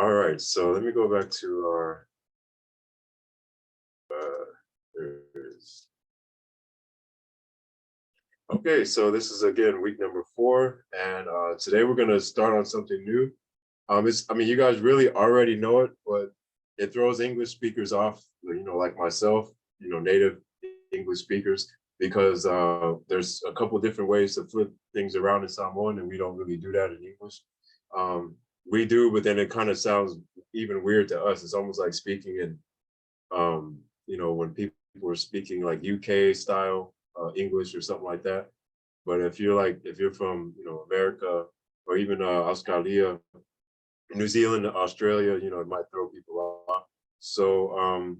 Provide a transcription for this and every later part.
All right, so let me go back to our, there it is. Okay, so this is again week number 4, and today we're gonna start on something new. I mean, you guys really already know it, but it throws English speakers off, like myself, native English speakers, because there's a couple different ways to flip things around in Samoan, and we don't really do that in English. We do, but then it kind of sounds even weird to us. It's almost like speaking in, when people are speaking like UK style English or something like that. But if you're from, America or even Australia, New Zealand, Australia, it might throw people off. So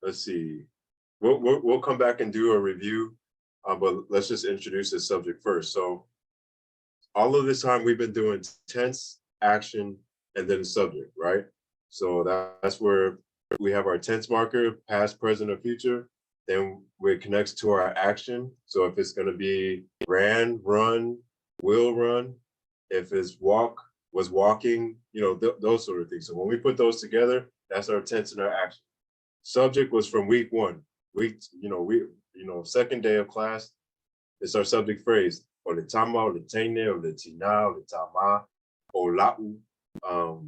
let's see. We'll come back and do a review, but let's just introduce this subject first. So all of this time we've been doing tense, action, and then subject, right? So that's where we have our tense marker, past, present, or future. Then it connects to our action. So if it's going to be ran, run, will run, if it's walk, was walking, those sort of things. So when we put those together, that's our tense and our action. Subject was from week 1. Second day of class, it's our subject phrase. O le tama, o le teine, o le tina, o le tama, o la'u, o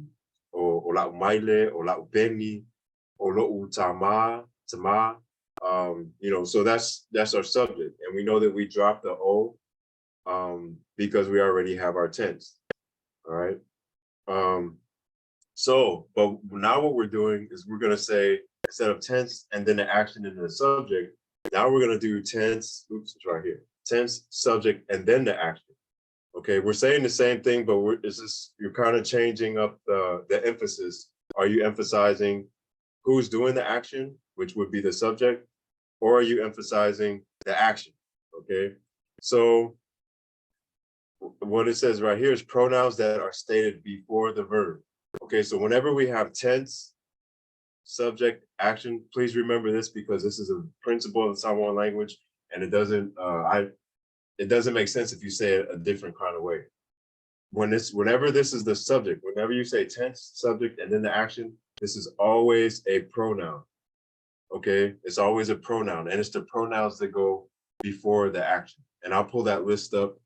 la'u maile, o la'u peni, o lo'u tama. So that's our subject. And we know that we drop the O because we already have our tense. All right. But now what we're doing is we're going to say, instead of tense and then the action and the subject, now we're going to do tense. Oops, it's right here. Tense, subject, and then the action. Okay, we're saying the same thing, but you're kind of changing up the emphasis. Are you emphasizing who's doing the action, which would be the subject, or are you emphasizing the action? Okay, so what it says right here is pronouns that are stated before the verb. Okay, so whenever we have tense, subject, action, please remember this, because this is a principle of the Samoan language, and it doesn't make sense if you say it a different kind of way. Whenever this is the subject, whenever you say tense, subject, and then the action, this is always a pronoun. Okay, it's always a pronoun, and it's the pronouns that go before the action. And I'll pull that list up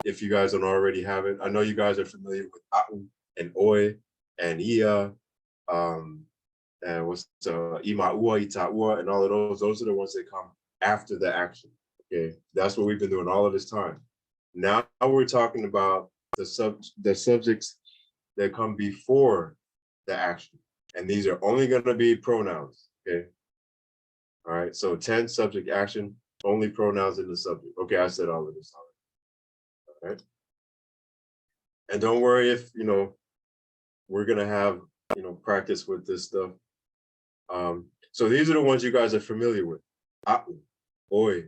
if you guys don't already have it. I know you guys are familiar with a'u and oi and ia, and what's ima'ua, ita'ua, and all of those. Those are the ones that come after the action. Okay, that's what we've been doing all of this time. Now we're talking about the subjects that come before the action, and these are only going to be pronouns. Okay, all right. So tense, subject, action, only pronouns in the subject. Okay, I said all of this already. All right, and don't worry if we're gonna have practice with this stuff. So these are the ones you guys are familiar with: a'u, oi,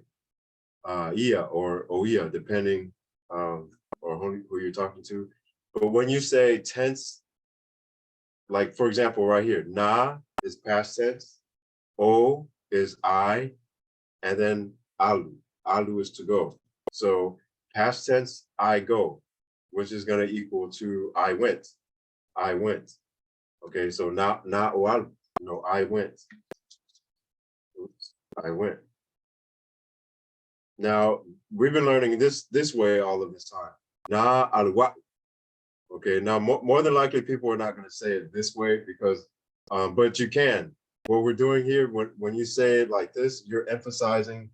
ia, or oia, depending or who you're talking to. But when you say tense, like for example, right here, na is past tense, o is I, and then alu. Alu is to go. So past tense, I go, which is going to equal to I went. I went. Okay, so na oalu, I went. Oops, I went. Now we've been learning this way all of this time. Na alwa. Okay, now more than likely people are not going to say it this way because, but you can. What we're doing here, when you say it like this, you're emphasizing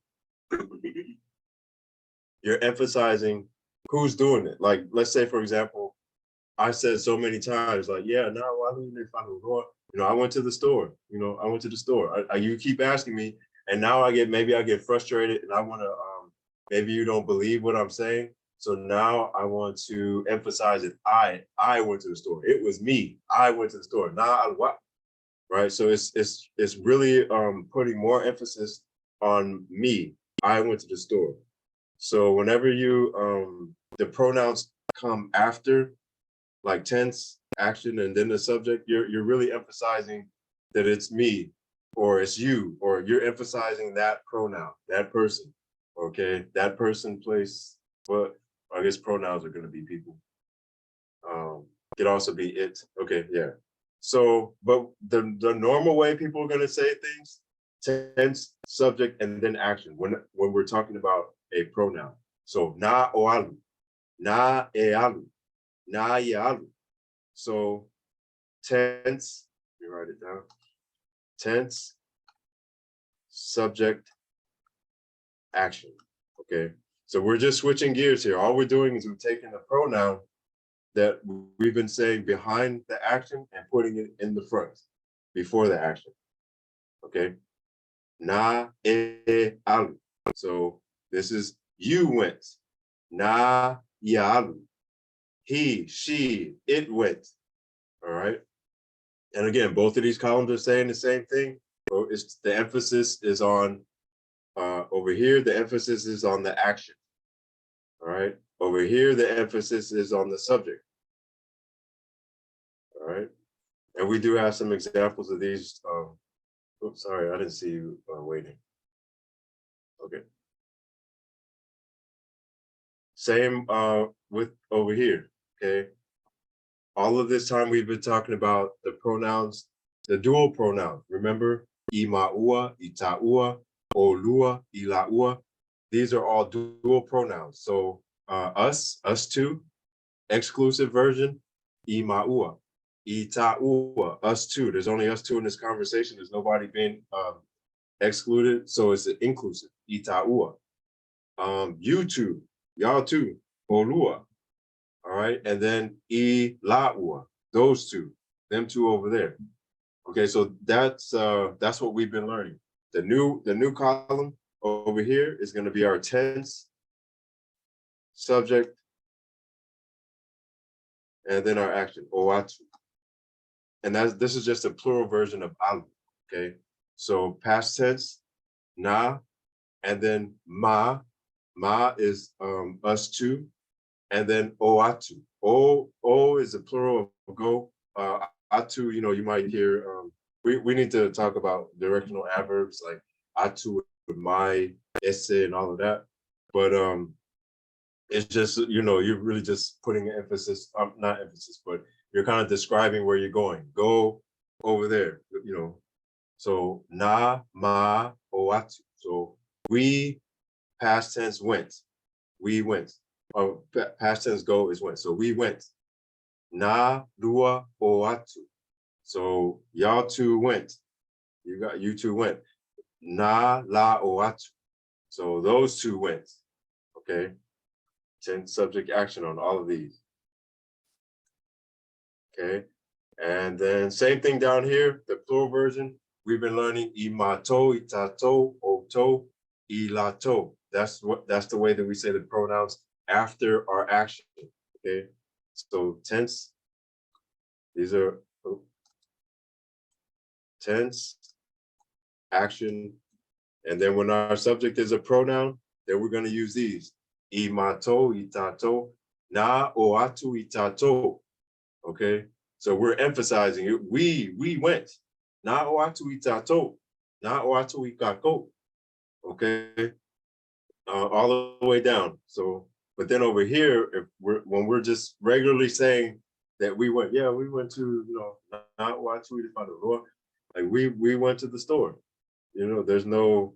who's doing it. Like, let's say, for example, I said so many times, like, yeah, no, I went to the store. I went to the store. You keep asking me, and now maybe I get frustrated, and I want to. Maybe you don't believe what I'm saying, so now I want to emphasize it. I went to the store. It was me. I went to the store. What? Right. So it's really putting more emphasis on me. I went to the store. So whenever the pronouns come after, like tense, action, and then the subject, you're really emphasizing that it's me, or it's you, or you're emphasizing that pronoun, that person. Okay, that person, place. But I guess pronouns are going to be people. Could also be it. Okay, yeah. So, but the normal way people are gonna say things, tense, subject, and then action when we're talking about a pronoun. So na oalu, na ealu, na ialu. So tense, let me write it down. Tense, subject, action. Okay. So we're just switching gears here. All we're doing is we're taking the pronoun that we've been saying behind the action and putting it in the front before the action. Okay. Na e alu. So this is you went. Na ialu. He, she, it went. All right. And again, both of these columns are saying the same thing. So it's the emphasis is on over here, the emphasis is on the action. All right. Over here, the emphasis is on the subject. All right. And we do have some examples of these. Oops, sorry, I didn't see you waiting. Okay. Same with over here. Okay. All of this time we've been talking about the pronouns, the dual pronouns. Remember, imaua, itaua, olua, ilaua. These are all dual pronouns. So us two, exclusive version, imaua, itaua, us two. There's only us two in this conversation. There's nobody being excluded. So it's inclusive, itaua. You two, y'all two, olua. All right, and then ilaua, those two, them two over there. Okay, so that's what we've been learning. The new column over here is going to be our tense, subject, and then our action, oatu. And this is just a plural version of alu. Okay, so past tense, na, and then ma. Ma is us two. And then oatu. O is a plural of go. Atu, you might hear, we need to talk about directional adverbs like atu, my, esse, and all of that. But it's just, you're really just putting an emphasis, not emphasis, but you're kind of describing where you're going. Go over there, So na, ma, oatu. So we, past tense, went. We went. Past tense go is went. So we went. Na lua oatu. So y'all two went. You two went. Na la oatu. So those two went. Okay. Tense, subject, action on all of these. Okay. And then same thing down here, the plural version. We've been learning imato, itato, oto, ilato. That's the way that we say the pronouns after our action. Okay. So tense, these are tense, action, and then when our subject is a pronoun, then we're going to use these. Imato, itato, na oatu itato. Okay. So we're emphasizing it. We went. Na oatu itato. Na oatu ikako. Okay. All the way down. So, but then over here, when we're just regularly saying that we went, yeah, we went to, not oatu itato. Like we went to the store. There's no,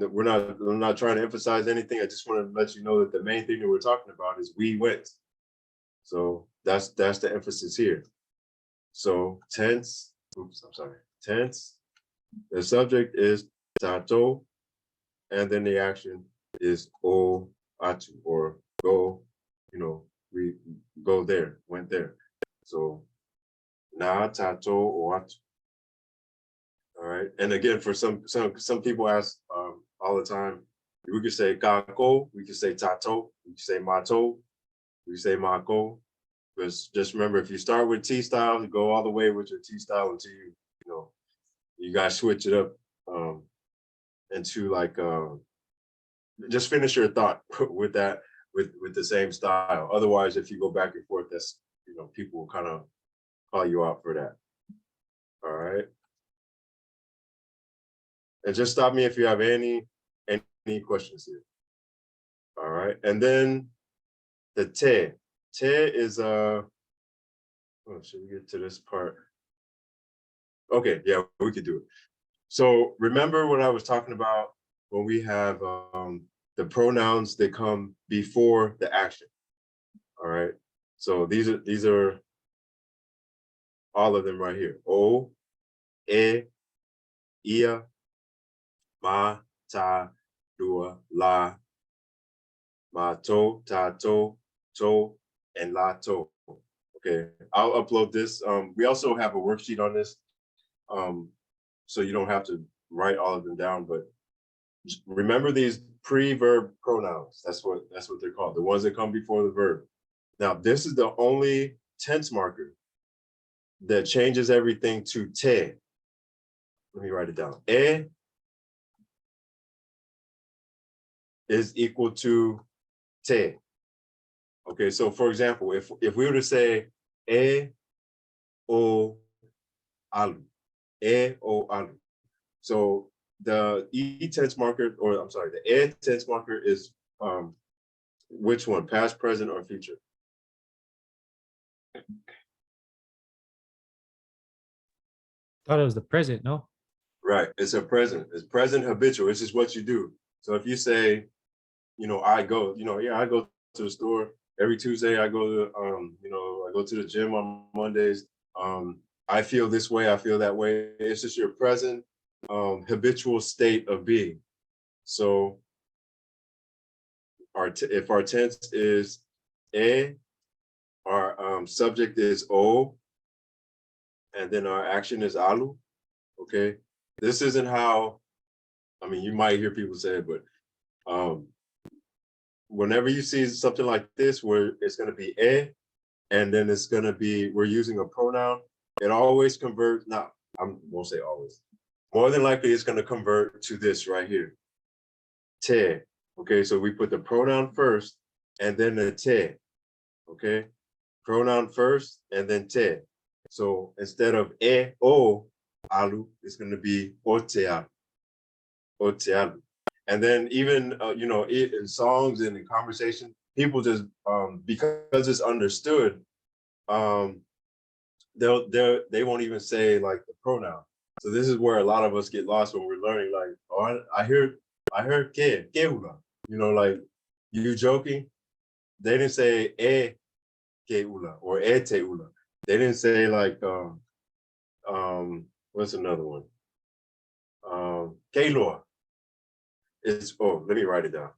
I'm not trying to emphasize anything. I just want to let you know that the main thing that we're talking about is we went. So that's the emphasis here. So tense, tense, the subject is tato, and then the action is o atu, or go, we go there, went there. So na tato o atu. All right. And again, for some people ask all the time, we could say kako, we could say tato, we could say mato, we could say mako. But just remember, if you start with T style, you go all the way with your T style until you guys switch it up into like just finish your thought with that with the same style. Otherwise, if you go back and forth, that's people will kind of call you out for that. All right. And just stop me if you have any questions here. All right. And then the te. Te is Oh, should we get to this part? Okay, yeah, we could do it. So remember what I was talking about when we have the pronouns that come before the action. All right. So these are all of them right here. O, e, ia, ma, ta, lua, la, ma, to, and la, to. Okay. I'll upload this. We also have a worksheet on this. So you don't have to write all of them down, but remember these pre-verb pronouns. That's what they're called, the ones that come before the verb. Now, this is the only tense marker that changes everything to te. Let me write it down. E is equal to te. Okay, so for example, if we were to say e o alu, e o alu. So the e tense marker, or I'm sorry, the e tense marker is which one, past, present, or future? Thought it was the present, no? Right, it's a present. It's present habitual. It's just what you do. So if you say, I go, I go to the store every Tuesday. I go to, I go to the gym on Mondays. I feel this way. I feel that way. It's just your present habitual state of being. So if our tense is e, our subject is o, and then our action is alu. Okay, this isn't how. I mean, you might hear people say it, but whenever you see something like this where it's going to be e, and then it's going to be, we're using a pronoun, it always converts. Now, I won't say always. More than likely, it's going to convert to this right here, te. Okay, so we put the pronoun first and then the te. Okay, pronoun first and then te. So instead of e o alu, it's going to be ote alu. And then even in songs and in conversation, people just because it's understood, they won't even say like the pronoun. So this is where a lot of us get lost when we're learning. Like, oh, I heard que hula. Like you joking. They didn't say que hula or te hula. They didn't say like what's another one? Que loa. Let me write it down.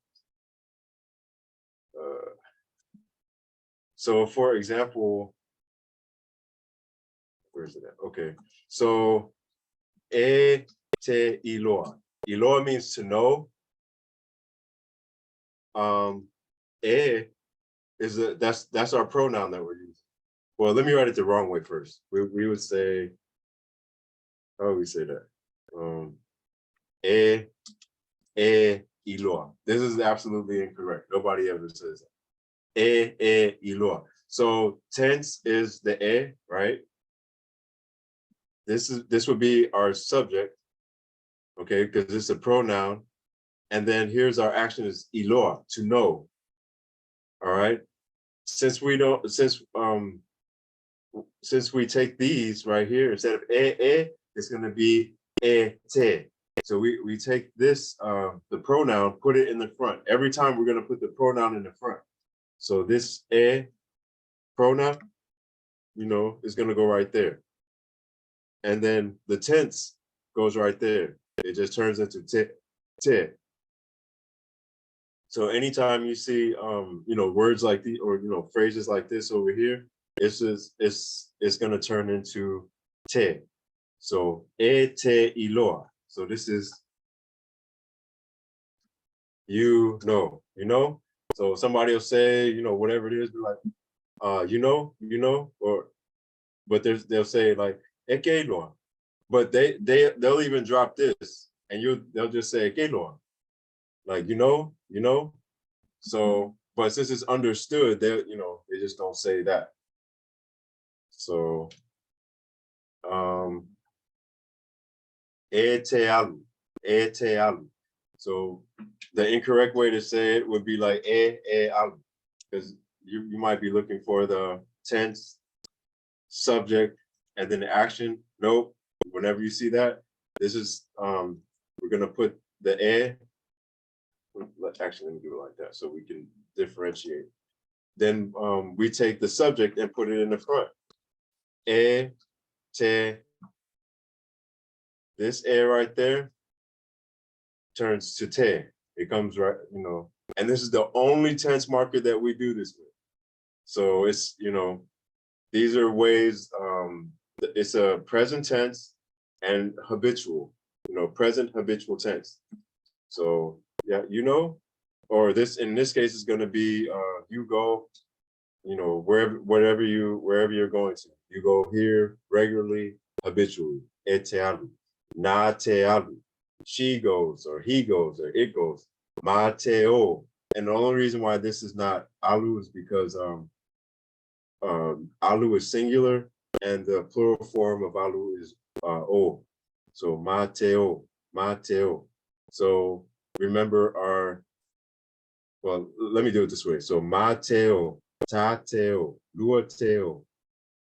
So for example, where's it at? Okay. So e te iloa. Iloa means to know. E is that's our pronoun that we're using. Well, let me write it the wrong way first. We would say, how would we say that? E iloa. This is absolutely incorrect. Nobody ever says that. Iloa. So tense is the e, right? This would be our subject, okay, because it's a pronoun. And then here's our action is iloa, to know. All right. Since we take these right here, instead of it's going to be te. So we take this, the pronoun, put it in the front. Every time we're going to put the pronoun in the front. So this pronoun, is going to go right there. And then the tense goes right there. It just turns into te. So anytime you see, words like these or, phrases like this over here, it's going to turn into te. So te iloa. So this is you know. So somebody will say, whatever it is, be like, or but they'll say like eke iloa. But they'll even drop this and they'll just say eke iloa. Like, So, but since it's understood, they just don't say that. So, e te alu. So the incorrect way to say it would be like alu, because you might be looking for the tense subject, and then the action. Nope. Whenever you see that, this is we're gonna put the actually let me do it like that so we can differentiate. Then we take the subject and put it in the front. Te. This right there turns to te. It comes right, and this is the only tense marker that we do this with. So it's, these are ways, it's a present tense and habitual, present habitual tense. So yeah, or this, in this case, is going to be you go, wherever you're going to. You go here regularly, habitually. Ete alu, na te alu. She goes, or he goes, or it goes. Ma te o. And the only reason why this is not alu is because alu is singular, and the plural form of alu is o. So ma te o, ma te o. So remember well, let me do it this way. So ma te o, ta te o, lua te o,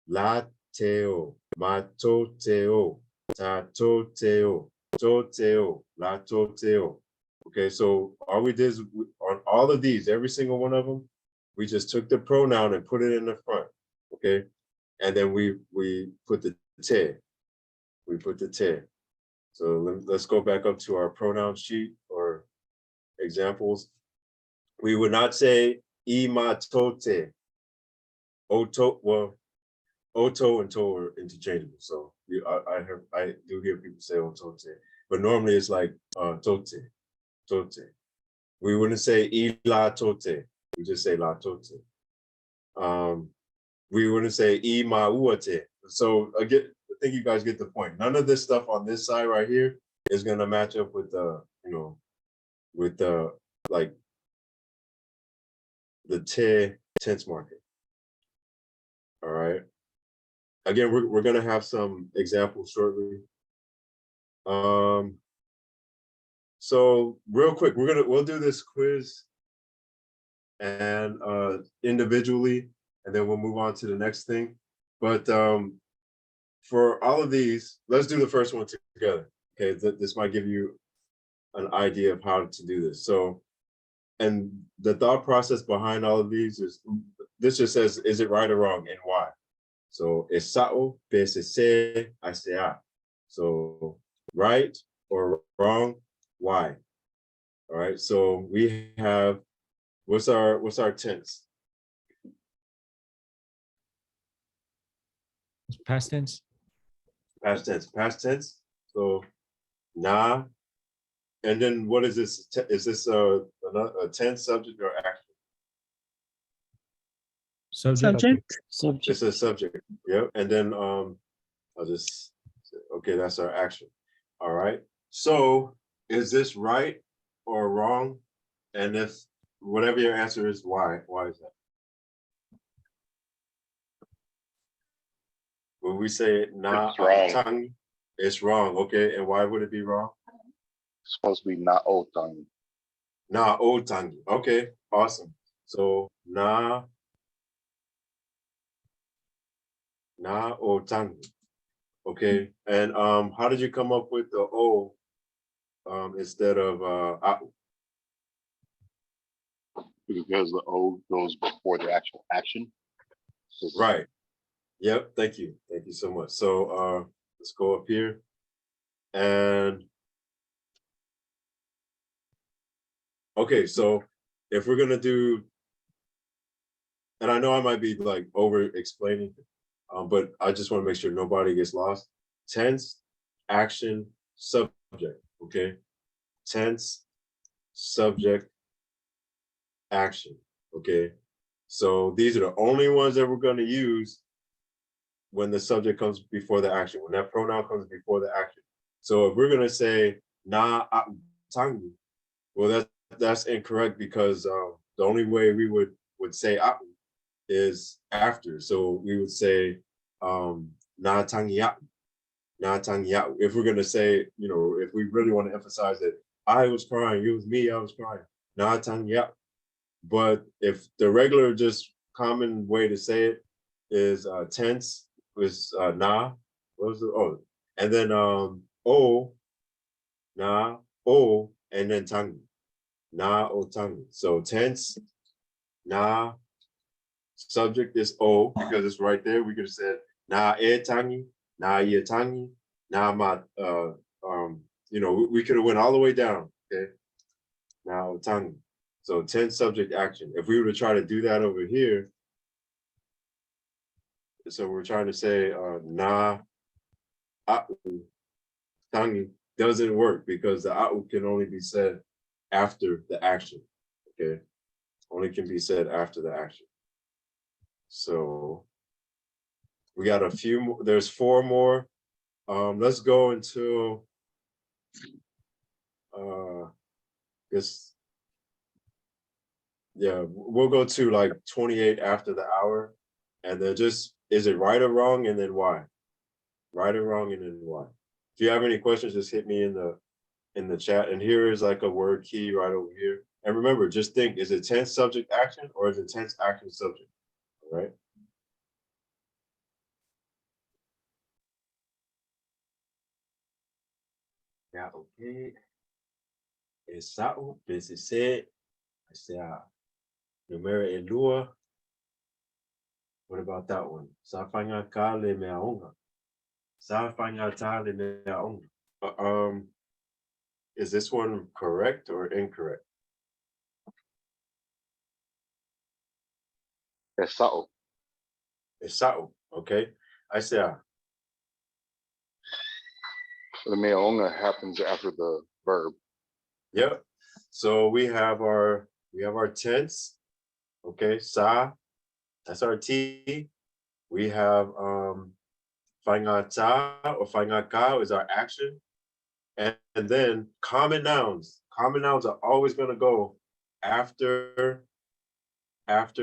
la te o, ma to te o, ta to te o, to te o, la to te o. Okay, so all we did is on all of these, every single one of them, we just took the pronoun and put it in the front. Okay, and then we put the te. We put the te. So let's go back up to our pronoun sheet or examples. We would not say imatote. Oto, well, oto and to are interchangeable. So I do hear people say otote, but normally it's like tote. We wouldn't say ila tote. We just say la tote. We wouldn't say ima uate. So again, I think you guys get the point. None of this stuff on this side right here is gonna match up with with like the tense marker. All right. Again, we're gonna have some examples shortly. So real quick, we'll do this quiz and individually, and then we'll move on to the next thing. But for all of these, let's do the first one together. Okay, this might give you an idea of how to do this. So, and the thought process behind all of these is, this just says, is it right or wrong and why? So, esao, pese, asea. So, right or wrong, why? All right, so we have, what's our tense? It's past tense. Past tense. So, na, and then what is this? Is this a tense, subject, or action? Subject. It's a subject. Yep. And then I'll just say, okay, that's our action. All right. So is this right or wrong? And if whatever your answer is, why? Why is that? When we say na tongue, it's wrong. Okay. And why would it be wrong? It's supposed to be na otang. Na otangi. Okay, awesome. So na otangi. Okay, and how did you come up with the o instead of au? Because the O goes before the actual action. Right. Yep. Thank you. Thank you so much. So let's go up here, and okay. So if we're gonna do, and I know I might be like over explaining, but I just want to make sure nobody gets lost. Tense, action, subject. Okay. Tense, subject, action. Okay. So these are the only ones that we're going to use when the subject comes before the action, when that pronoun comes before the action. So if we're going to say na tangi, well, that's incorrect, because the only way we would say is after. So we would say na tangi na tangi. If we're going to say, if we really want to emphasize that I was crying, it was me, I was crying, na tangi. But if the regular, just common way to say it is tense, was na. What was the and then o, na, o, and then tangi. Na o tangi. So tense, na, subject is o because it's right there. We could have said na e tangi, na ye tangi, na ma we could have went all the way down. Okay. Na o tangi. So tense subject action. If we were to try to do that over here, so we're trying to say na a'u tangi doesn't work because the a'u can only be said after the action. Okay. Only can be said after the action. So we got a few more, there's 4 more. Let's go until this. Yeah, we'll go to like 28 after the hour, and then just is it right or wrong, and then why? Right or wrong, and then why? If you have any questions, just hit me in the chat. And here is like a word key right over here. And remember, just think: is it tense subject action or is it tense action subject? All right. Yeah. Okay. Esau, PCC, sea numero elua. What about that one? Safanya kale meaonga. Safanya tale meaonga. Is this one correct or incorrect? Esau. Esau. Okay. I say The meaonga happens after the verb. yep. So we have our tense. Okay, sa, that's our T. We have fangata or fangaka is our action. And then common nouns. Common nouns are always going to go after the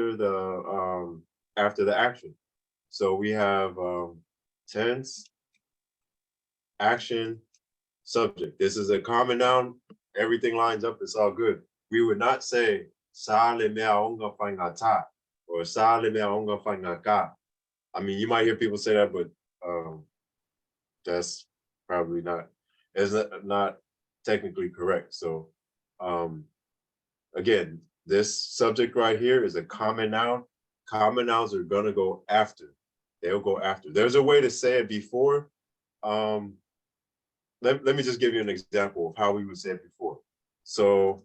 action. So we have tense, action, subject. This is a common noun. Everything lines up. It's all good. We would not say sa le mea onga fangata or sa le mea onga fangaka. I mean, you might hear people say that, but that's probably not. It's not technically correct. So, again, this subject right here is a common noun. Common nouns are gonna go after. They'll go after. There's a way to say it before. Let me just give you an example of how we would say it before. So,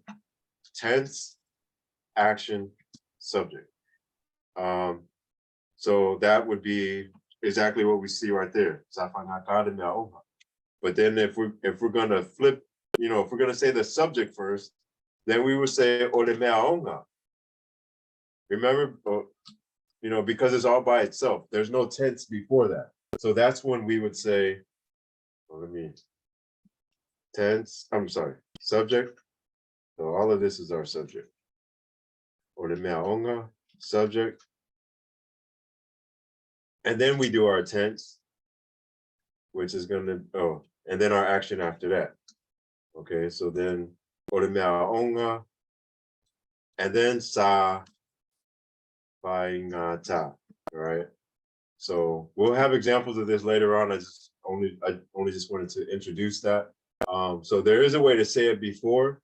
tense, action, subject. So that would be exactly what we see right there. But then if we're gonna flip, if we're gonna say the subject first, then we would say olemeaonga. Remember, because it's all by itself. There's no tense before that. So that's when we would say, subject. So all of this is our subject. Olemeaonga, subject. And then we do our tense, which is gonna, and then our action after that. Okay, so then olemeaonga, and then sa faingata, right? So we'll have examples of this later on. I only just wanted to introduce that. So there is a way to say it before,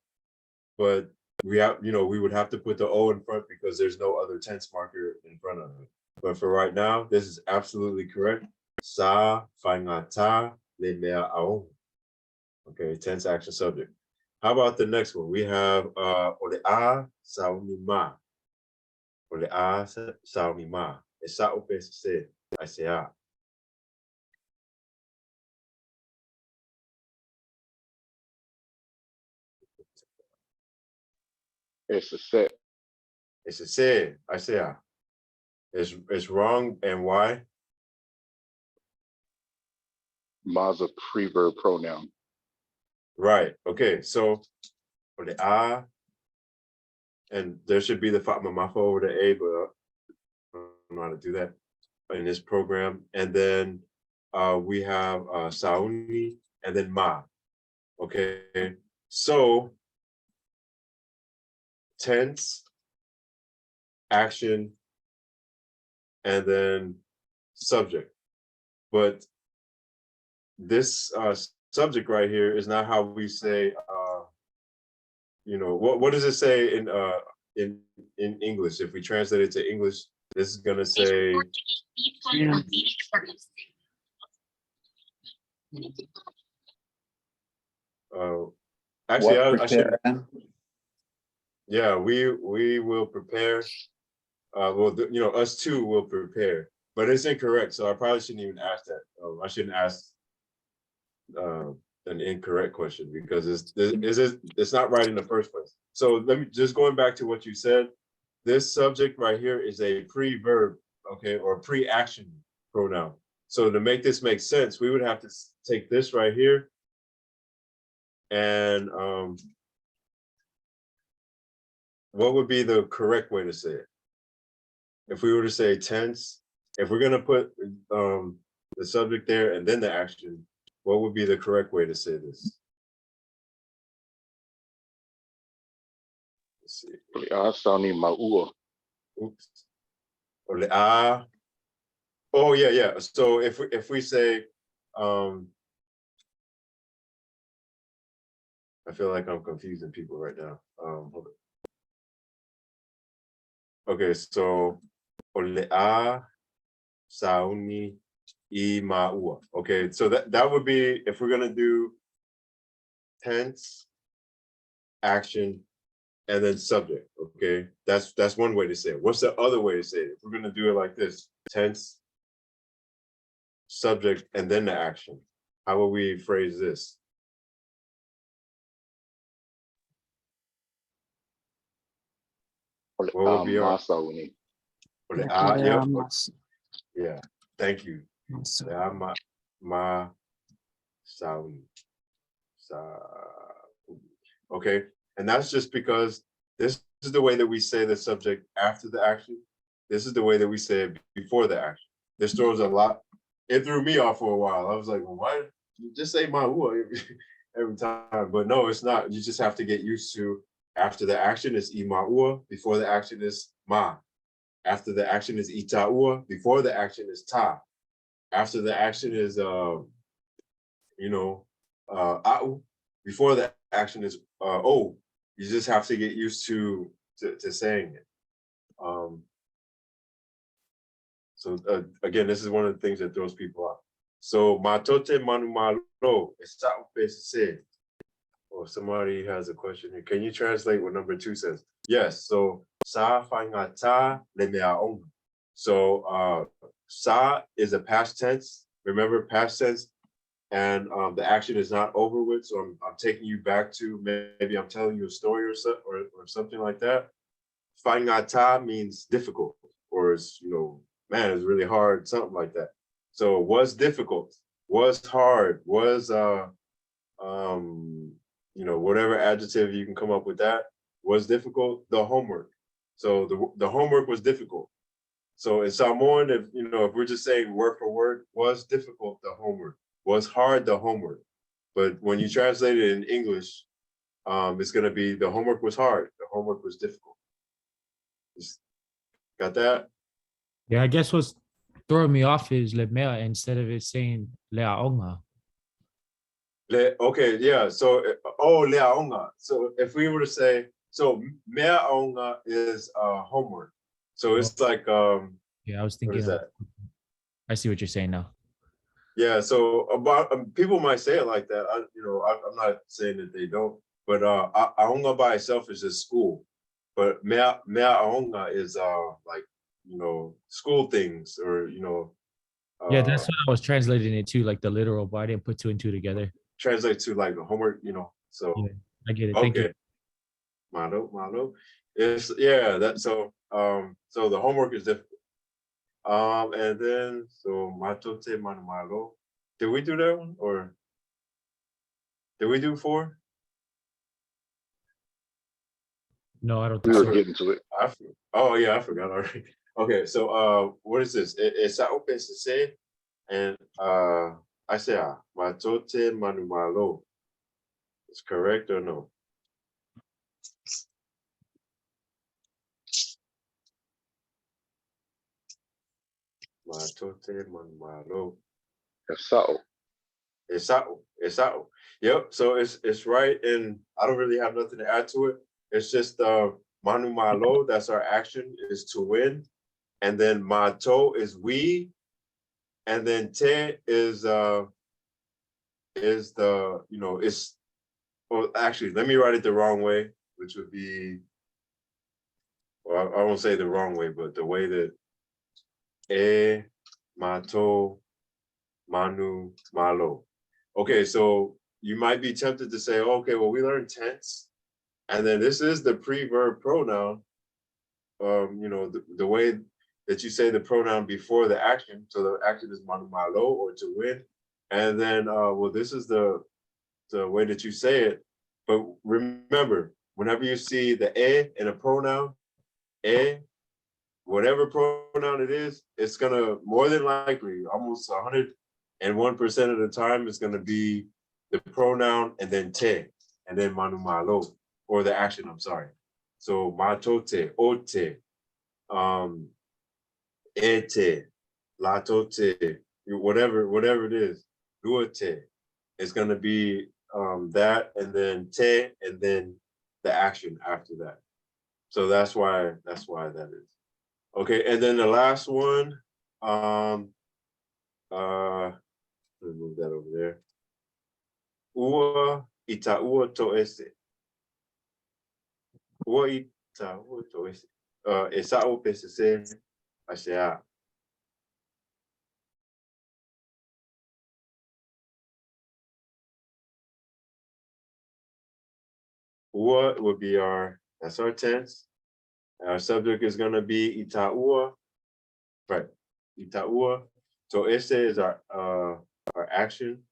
but we would have to put the O in front because there's no other tense marker in front of it. But for right now, this is absolutely correct. Sa faingata le mea aonga. Okay, tense action subject. How about the next one? We have ole'a saunima. Ole'a saunima. Esa opese I say ah. It's a set. It's a say I say ah. It's wrong, and why? Ma's a preverb pronoun. Right. Okay. So for the I, and there should be the mafo over the A, but I don't know how to do that in this program. And then we have Sauni and then Ma. Okay. So tense, action, and then subject. but this subject right here is not how we say, what does it say in English? If we translate it to English, this is gonna say, actually, What I should, prepare? yeah, we will prepare. Us two will prepare, but it's incorrect. So I probably shouldn't even ask that. I shouldn't ask an incorrect question because it's not right in the first place. So let me just going back to what you said. This subject right here is a pre-verb, okay, or pre-action pronoun. So to make this make sense, we would have to take this right here and what would be the correct way to say it? If we were to say tense, if we're gonna put the subject there and then the action, what would be the correct way to say this? Let's see. Oops. Oh yeah. So if we say, I feel like I'm confusing people right now. Hold on. Okay, so ole'a sauni I ma'ua. Okay, so that would be if we're gonna do tense, action, and then subject. Okay, that's one way to say it. What's the other way to say it? If we're gonna do it like this: tense, subject, and then the action. How will we phrase this? What would be our? Yep. Yeah. Thank you. Ma sauni. Okay, and that's just because this is the way that we say the subject after the action. This is the way that we say it before the action. This throws a lot. It threw me off for a while. I was like, well, why you just say ma'ua every time? But no, it's not. You just have to get used to after the action is I ma'ua, before the action is ma. After the action is ita'ua, before the action is ta. After the action is a'u, before the action is o. You just have to get used to saying it. So again, this is one of the things that throws people off. So matote manumalo is or somebody has a question here. Can you translate what number 2 says? Yes. So sa fangata lemeaong. So sa is a past tense. Remember past tense, and the action is not over with. So I'm taking you back to maybe I'm telling you a story or something like that. Fangata means difficult, or it's man, it's really hard, something like that. So was difficult, was hard, was whatever adjective you can come up with that was difficult. The homework. So the homework was difficult. So in Samoan, if we're just saying word for word, was difficult, the homework. Was hard, the homework. But when you translate it in English, it's gonna be the homework was hard, the homework was difficult. Got that? Yeah, I guess what's throwing me off is lemea instead of it saying leaonga. Okay, yeah. So leaonga. So if we were to say, so meaonga is homework. So it's like Yeah, I was what thinking is that? I see what you're saying now. Yeah. So about people might say it like that. I'm not saying that they don't, but aonga by itself is just school. But meaonga is like school things or Yeah, that's what I was translating it to, like the literal, but I didn't put 2 and 2 together. translate to like the homework. So Yeah, I get it. Thank you. okay. Malo. It's that so the homework is difficult. And then so matote manumalo. Did we do that one or did we do 4? No, I don't We think were so. getting to it. Oh yeah, I forgot already. Okay, so what is this? It's open to say and I say matote manumalo. Is correct or no? Matote manumalo. Esau. Esau. Yep. So it's right, and I don't really have nothing to add to it. It's just manu malo. That's our action, is to win, and then mato is we, and then te is the it's. Well, actually, let me write it the wrong way, which would be. Well, I won't say the wrong way, but the way that mato, manu, malo. Okay, so you might be tempted to say, okay, well, we learned tense, and then this is the pre-verb pronoun. The way that you say the pronoun before the action. So the action is manu malo, or to win. And then, well, this is the way that you say it. But remember, whenever you see the in a pronoun, whatever pronoun it is, it's gonna more than likely, almost 101% of the time, it's gonna be the pronoun and then te, and then manu malo, or the action. I'm sorry. So matote, ote, ete, latote, whatever it is, duote. It's gonna be that, and then te, and then the action after that. So that's why that is. Okay, and then the last one, let me move that over there. Ua itaua toese. Ua itaua toese. Esau pesese asea. Ua would be that's our tense. Our subject is gonna be itaua, right? Itaua. Toese is our action.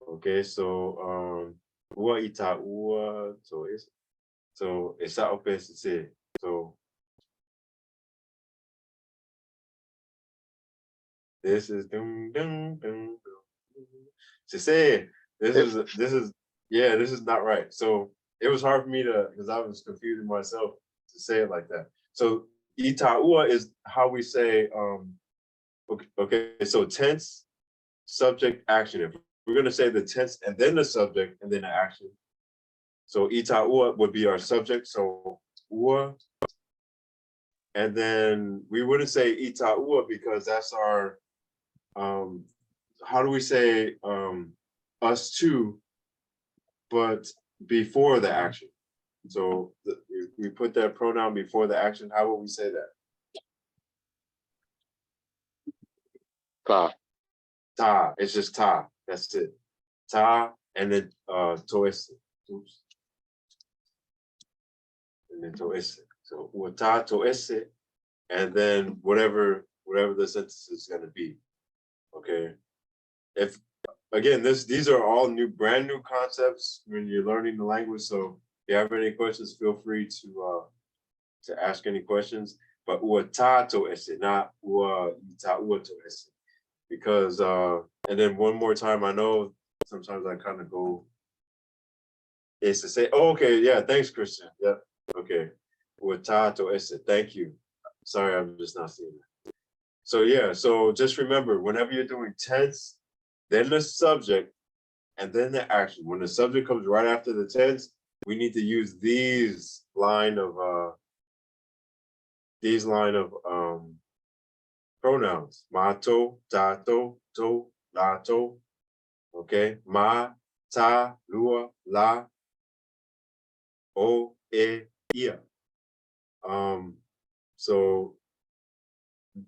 Okay, so ua itaua toese. So Esau pesese. So this is dum dum dum. To say this is yeah, this is not right. So it was hard for me because I was confusing myself to say it like that. So itaua is how we say okay, so tense, subject, action. If we're gonna say the tense and then the subject and then the action. So itaua would be our subject. So ua. And then we wouldn't say itaua because that's our how do we say us too, but before the action. So we put that pronoun before the action. How would we say that? Ta. Ta. It's just ta. That's it. Ta, and then toese. Oops. And then toese. So ta toese, and then whatever the sentence is going to be. Okay. If again, these are all brand new concepts when you're learning the language. So if you have any questions, feel free to ask any questions. But ua tato ese, not ua itauato ese. Because and then one more time, I know sometimes I kind of go is to say, oh, okay, yeah, thanks, Christian. Yeah, okay. Ua tato ese, thank you. Sorry, I'm just not seeing that. So yeah, so just remember, whenever you're doing tense, then the subject, and then the action. When the subject comes right after the tense, we need to use these line of pronouns. Mato, tato, to, lato. Okay. Ma, ta, lua, la, o, e, ia. So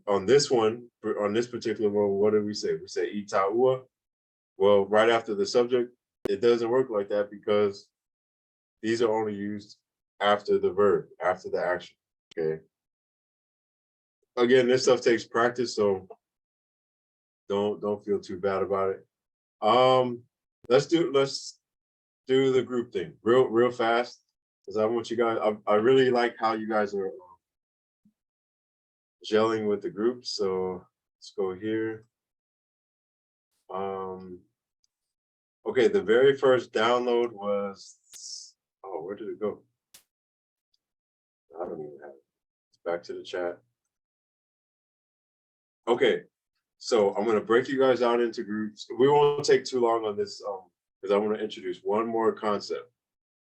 on this one, on this particular one, what did we say? We say itaua. Well, right after the subject, it doesn't work like that because these are only used after the verb, after the action. Okay. Again, this stuff takes practice, so don't feel too bad about it. Let's do the group thing real fast because I want you guys. I really like how you guys are gelling with the group. So let's go here. Okay, the very first download was, oh, where did it go? I don't even have it. It's back to the chat. Okay, So I'm gonna break you guys out into groups. We won't take too long on this because I want to introduce one more concept,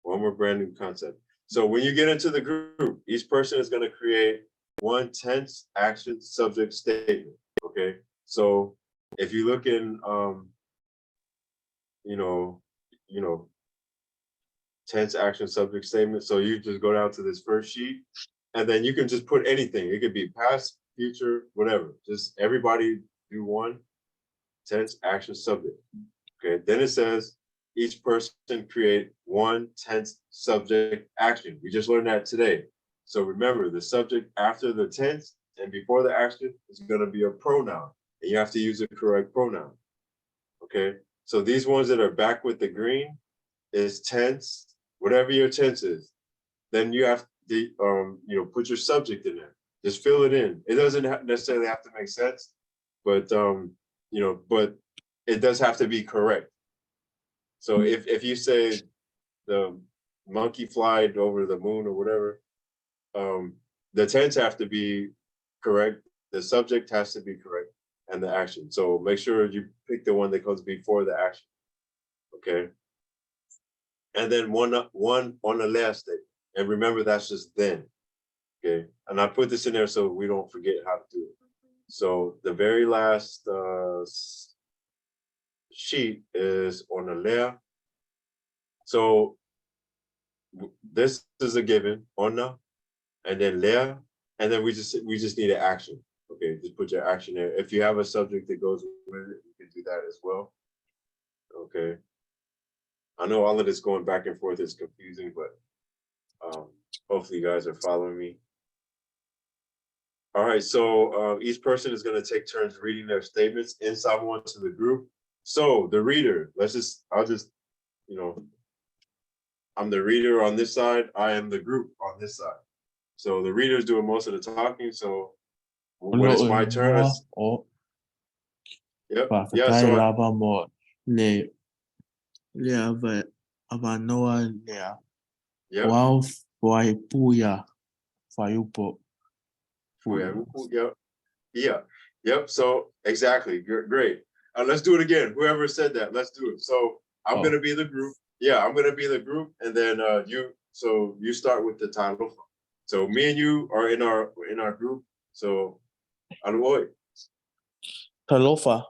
one more brand new concept. So when you get into the group, each person is going to create one tense action subject statement. Okay. So if you look in you know, tense action subject statement. So you just go down to this first sheet and then you can just put anything. It could be past, future, whatever. Just everybody do one tense action subject. Okay. Then it says each person create one tense subject action. We just learned that today. So remember, the subject after the tense and before the action is going to be a pronoun, and you have to use the correct pronoun. Okay. So these ones that are back with the green is tense, whatever your tense is. Then you have to, put your subject in there. Just fill it in. It doesn't necessarily have to make sense, but but it does have to be correct. So if you say the monkey flied over the moon or whatever, the tense have to be correct, the subject has to be correct, and the action. So make sure you pick the one that comes before the action. Okay. And then one on the last statement. And remember, that's just then. Okay. And I put this in there so we don't forget how to do it. So the very last sheet is on the left. So this is a given, ona, and then lea, and then we just need an action. Okay, just put your action there. If you have a subject that goes with it, you can do that as well. Okay. I know all of this going back and forth is confusing, but hopefully you guys are following me. All right, so each person is going to take turns reading their statements in Samoan to the group. So the reader, I'll just, I'm the reader on this side. I am the group on this side. So the reader is doing most of the talking. So when it's my turn, yep. Yeah. So Yep. So exactly. Great. Let's do it again. Whoever said that, let's do it. So I'm gonna be the group. Yeah, I'm gonna be the group, and then you start with the title. So me and you are in our group. So Aluoi. Talofa.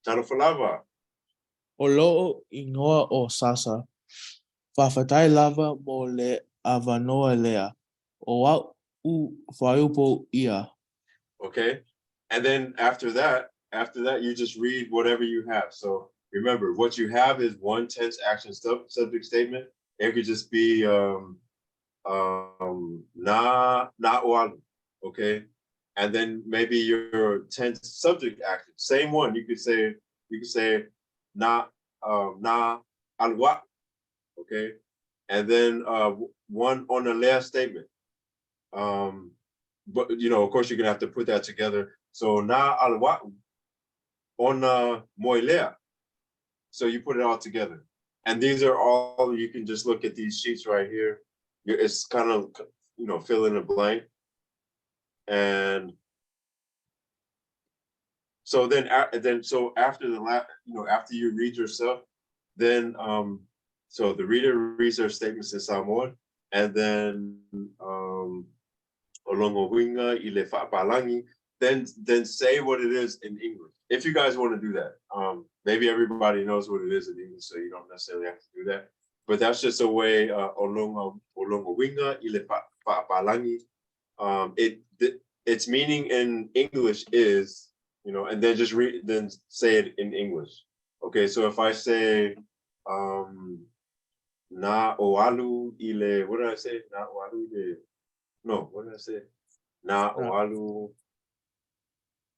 Talofalava. Olo ingoa o sasa. Fafatai lava mo le avanoa lea. O wa u whaiupo ia. Okay. And then after that, you just read whatever you have. So remember, what you have is one tense action subject statement. It could just be na oalu, okay? And then maybe your tense subject action, same one. You could say na alwa, okay? And then one on the last statement. But of course, you're gonna have to put that together. So na alwa on moilea. So you put it all together. And these are all, you can just look at these sheets right here. It's kind of, fill in a blank. And so then after the last, after you read yourself, then so the reader reads their statements in Samoan, and then then say what it is in English. If you guys want to do that, maybe everybody knows what it is in English, so you don't necessarily have to do that. But that's just a way. Its meaning in English is, and then just then say it in English. Okay, so if I say na oalu ile, what did I say? Na oalu ile. No, what did I say? Na oalu.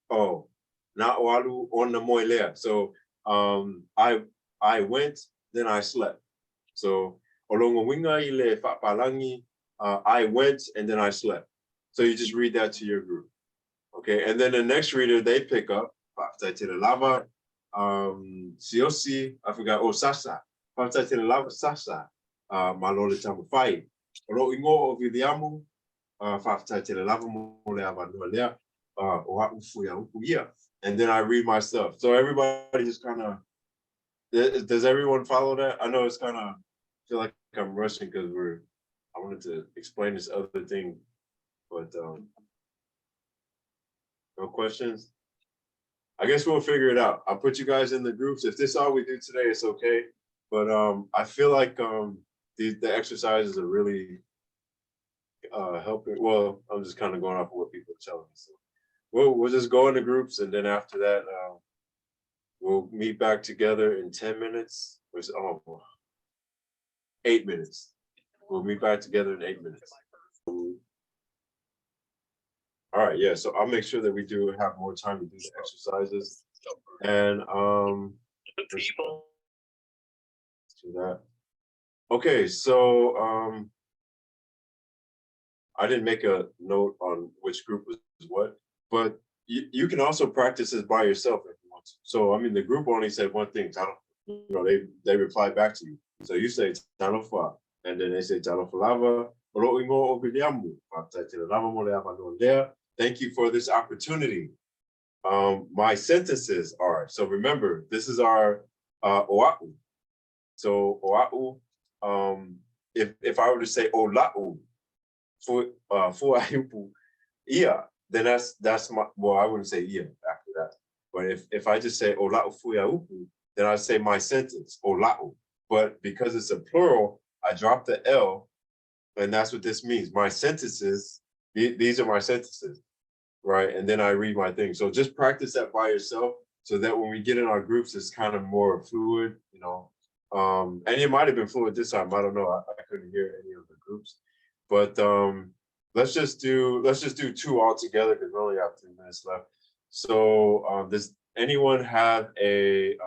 Oh, na oalu on the moilea. So I went, then I slept. So olongo winga ile palangi, I went and then I slept. So you just read that to your group. Okay, and then the next reader, they pick up lava, siosi, I forgot, sasa. Lava sasa, malole tamufai. Olo ingo ovidiamu, lava mole avanua lea, oa ufu ya upu ia. and then I read my stuff. So everybody just kind of, does everyone follow that? I know it's kind of, feel like I'm rushing because I wanted to explain this other thing, but no questions? I guess we'll figure it out. I'll put you guys in the groups. If this is all we do today, it's okay. But I feel like the exercises are really helping. Well, I'm just kind of going off of what people are telling me. So we'll just go into groups, and then after that, we'll meet back together in 10 minutes. 8 minutes. We'll meet back together in 8 minutes. All right, yeah. So I'll make sure that we do have more time to do the exercises, and let's do that. Okay, so I didn't make a note on which group was what, but you can also practice this by yourself if you want to. So I mean, the group only said one thing. They reply back to you. So you say talofa, and then they say talofalava. Thank you for this opportunity. My sentences are, so remember, this is our oa'u. So oa'u, if I were to say ola'u, fu'aiupu, ia, then that's my, well, I wouldn't say ia after that. But if I just say ola'u fu'aiupu, then I say my sentence, ola'u. But because it's a plural, I drop the L, and that's what this means. My sentences, these are my sentences, right? And then I read my thing. So just practice that by yourself so that when we get in our groups, it's kind of more fluid, you know. And it might have been fluid this time. I don't know. I couldn't hear any of the groups. But let's just do 2 all together because we only have 3 minutes left. So does anyone have a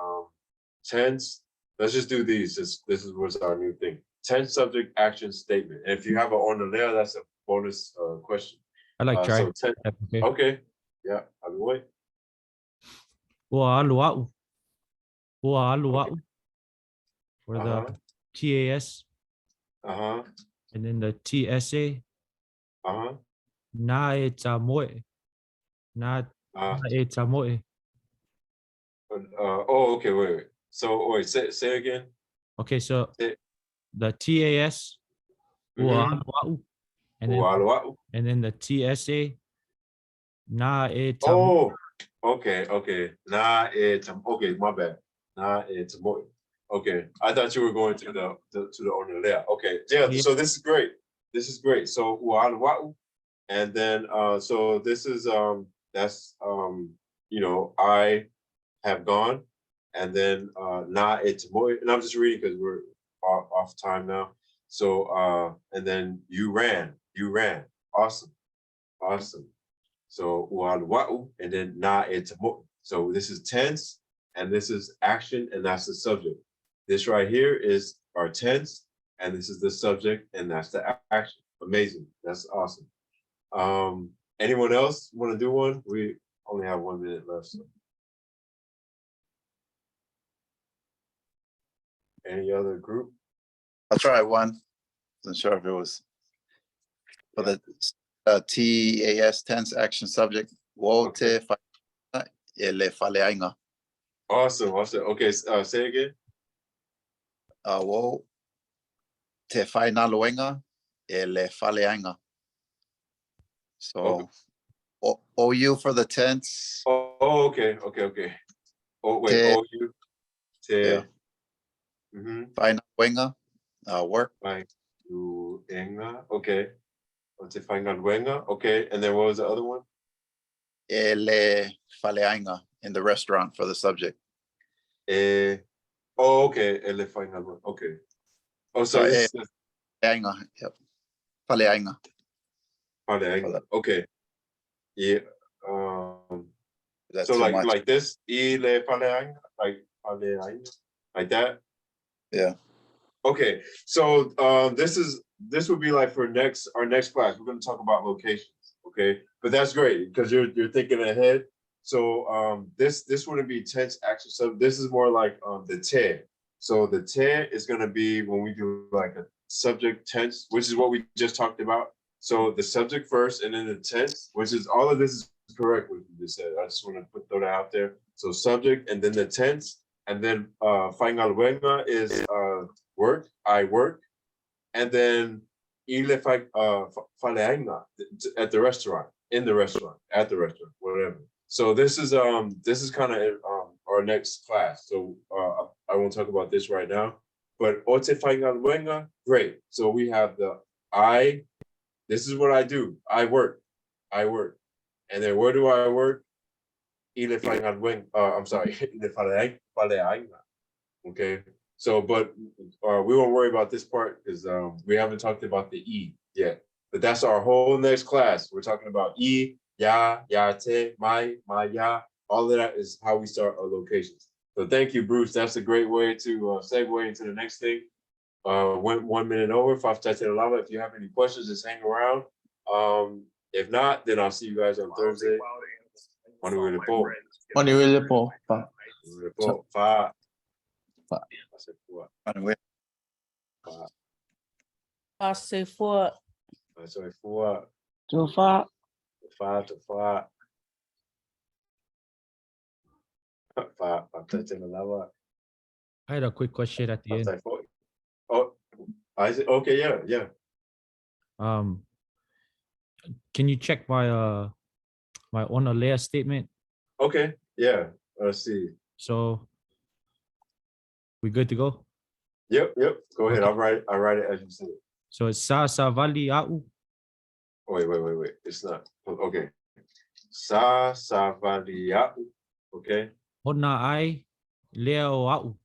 tense? Let's just do these. This was our new thing. Tense subject action statement. And if you have it on the layer, that's a bonus question. I like try. So Okay. okay. Yeah, I'll be waiting. Ua alua'u. Ua alua'u. For Uh-huh. the TAS Uh-huh. and then the TSA. Uh-huh. Na e tamoe. Na e tamoe. Oh, okay, wait. So wait, say again. Okay, so Say, the TAS. Ua mhm. alua'u. Ualua'u. And then the TSA. Na e tamoe. Oh, okay. Okay, my bad. Na tamoe. Okay, I thought you were going to the onelea. Okay, yeah. Yeah. So this is great. So ualua'u, and then so this is that's you know, I have gone, and then na tamoe, and I'm just reading because we're off time now. So and then you ran. Awesome. So ualua'u, and then na tamoe. So this is tense, and this is action, and that's the subject. This right here is our tense, and this is the subject, and that's the action. Amazing. That's awesome. Anyone else want to do one? We only have 1 minute left. So. Any other group? I'll try one. Wasn't sure if it was for the TAS tense action subject. Wo te whainga e le whaleainga. Awesome. Okay, say again. Wo te whainaloenga e le whaleainga. So, OU for the tense. Oh, okay. Oh, wait. Te, you. Te. Yeah. Whainaloenga, work. Whainaloenga. Okay. Te whainaloenga. Okay. And then what was the other one? E le whaleainga in the restaurant for the subject. Oh, okay. Ele whainaloenga. Okay. Oh, so this is Whaleainga. Yep. Whaleainga. Okay. Yeah. That's So too much. like this, ile paleainga, like that. Yeah. Okay. So this would be like for our next class. We're going to talk about locations. Okay, but that's great because you're thinking ahead. So this wouldn't be tense action sub. This is more like the te. So the te is going to be when we do like a subject tense, which is what we just talked about. So the subject first, and then the tense, which is all of this is correct what you just said. I just want to throw that out there. So subject and then the tense, and then faingal wenga is work, I work, and then ile faleaina at the restaurant, in the restaurant, at the restaurant, whatever. So this is kind of our next class. So I won't talk about this right now, but ote faingal wenga, great. So we have the I. This is what I do. I work. And then where do I work? I'm sorry. Okay. So, but we won't worry about this part because we haven't talked about the E yet. But that's our whole next class. We're talking about E, ya, te, my, ya. All of that is how we start our locations. So thank you, Bruce. That's a great way to segue into the next thing. Went 1 minute over. If you have any questions, just hang around. If not, then I'll see you guys on Thursday. Manuel po. Fa. Manuel, Passei for Sorry, for to far. to fa. I had a quick question at the end. Oh, I said, okay, yeah. Can you check my my Onalea statement? Okay, yeah. Let's see. So we good to go? Yep. Go ahead. Okay. I'll write it as you said it. So it's sa vali au. Wait. It's not. Okay. Sa valia. Okay. Ona ai lea o au.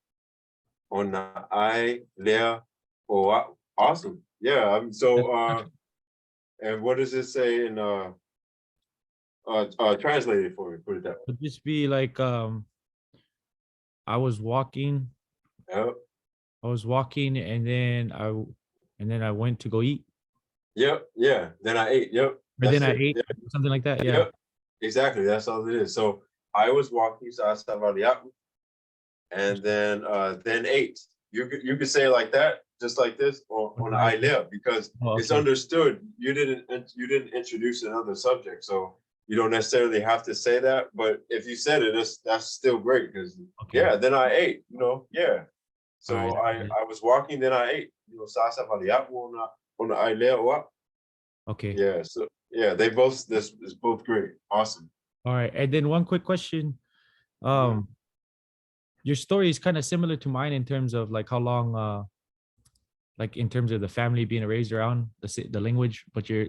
Ona I lea o. Awesome. Yeah. And what does it say in translate it for me? Put it that way. Would this be like I was walking and then I went to go eat. Yep. Yeah. Then I ate. Yep. Or That's then I it. ate, Yeah. something like that. Yeah. Yep. Exactly. That's all it is. So I was walking, so I valia, and then ate. You could say it like that, just like this, or on I live, because it's okay. understood. You didn't introduce another subject, so you don't necessarily have to say that. But if you said it, that's still great because Okay. yeah. Then I ate. Yeah. So Alright. I was walking, then I ate. Sasa valia on I live. Okay. Yeah. So yeah, this is both great. Awesome. All right. And then one quick question. Your story is kind of similar to mine in terms of like how long like in terms of the family being raised around the language, but you're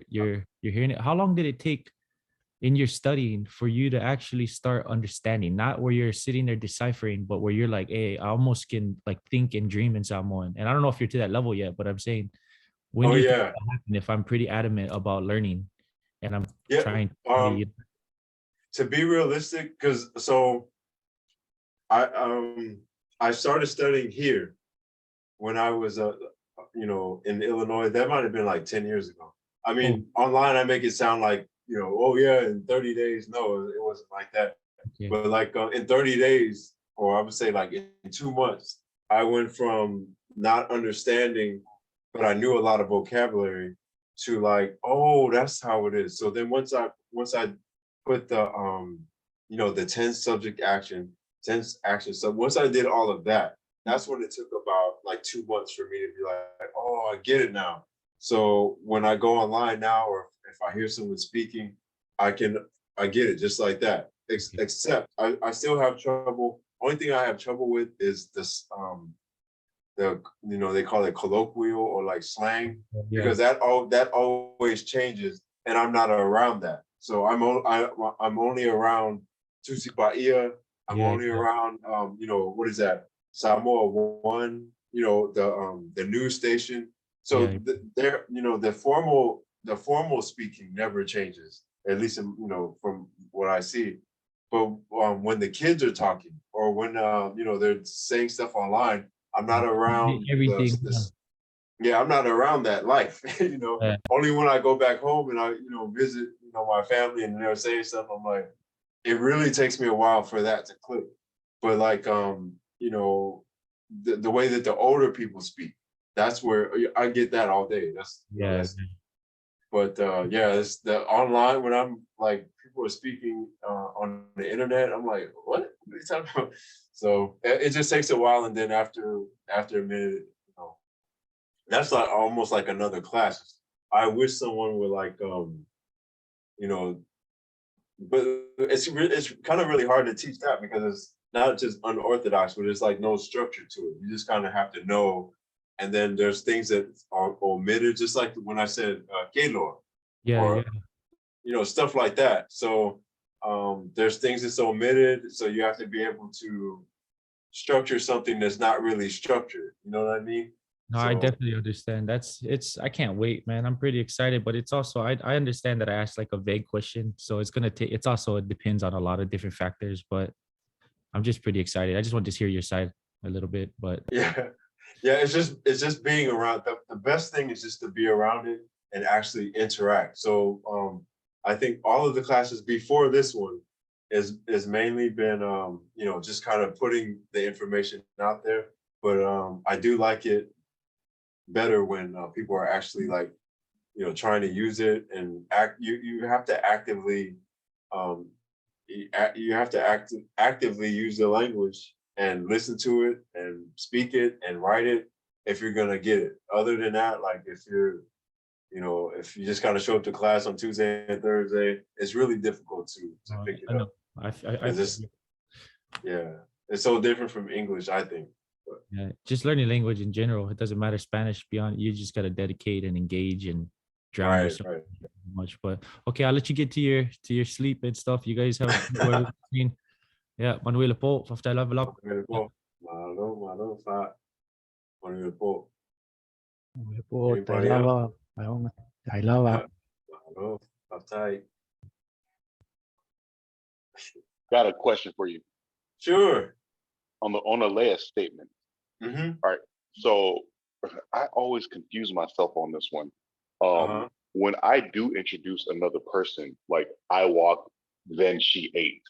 hearing it. How long did it take in your studying for you to actually start understanding? Not where you're sitting there deciphering, but where you're like, hey, I almost can like think and dream in Samoan. And I don't know if you're to that level yet, but I'm saying, when do you think that'll happen if I'm pretty adamant about learning and I'm trying to to be realistic, because so I started studying here when I was in Illinois. That might have been like 10 years ago. I mean, online I make it sound like, oh yeah, in 30 days. No, it wasn't like that. Okay. But like in 30 days, or I would say like in 2 months, I went from not understanding, but I knew a lot of vocabulary, to like, oh, that's how it is. So then once I put the tense, subject, action, tense, action. So once I did all of that, that's when it took about like 2 months for me to be like, oh, I get it now. So when I go online now, or if I hear someone speaking, I get it just like that. Except I still have trouble. Only thing I have trouble with is this they call it colloquial or like slang, because that always changes, and I'm not around that. So I'm only around Tusipaia. I'm only around what is that, Samoa 1, the news station. So the formal speaking never changes, at least from what I see. But when the kids are talking, or when they're saying stuff online, I'm not around everything. I'm not around that life. Only when I go back home and I visit my family and they're saying stuff, I'm like, it really takes me a while for that to click. But like the way that the older people speak, that's where I get that all day. But it's the online, when I'm like, people are speaking on the internet. I'm like, what are you talking about? So it just takes a while, and then after a minute, you know, that's like almost like another class. I wish someone would like, you know, but it's kind of really hard to teach that because it's not just unorthodox, but it's like no structure to it. You just kind of have to know, and then there's things that are omitted, just like when I said Gaylord, Yeah, or yeah. you know, stuff like that. So there's things that's omitted, so you have to be able to structure something that's not really structured. You know what I mean? No, I So definitely understand. It's I can't wait, man. I'm pretty excited, but it's also I understand that I asked like a vague question. So it's gonna take it's also it depends on a lot of different factors, but I'm just pretty excited. I just want to hear your side a little bit, but yeah, yeah. It's just being around. The best thing is just to be around it and actually interact. So I think all of the classes before this one is mainly been you know, just kind of putting the information out there. But I do like it better when people are actually like, you know, trying to use it and act. You have to actively um, you have to actively use the language and listen to it and speak it and write it if you're gonna get it. Other than that, like if you're, you know, if you just kind of show up to class on Tuesday and Thursday, it's really difficult to pick I it know up. I 'Cause it's, yeah, it's so different from English, I think. But yeah, just learning language in general. It doesn't matter Spanish beyond. You just gotta dedicate and engage and drown right, yourself right. much. But okay, I'll let you get to your sleep and stuff. You guys have whatever between. Yeah, Manuel po, after level up. Manuel Yeah. po, malo, Manuel po. Po, Anybody else? Tailava, ayun, Tailava. Malo, uptight. Got a question for you Sure. on the last statement. Mm-hmm. So I always confuse myself on this one. Um, Uh-huh. when I do introduce another person, like I walk, then she ate.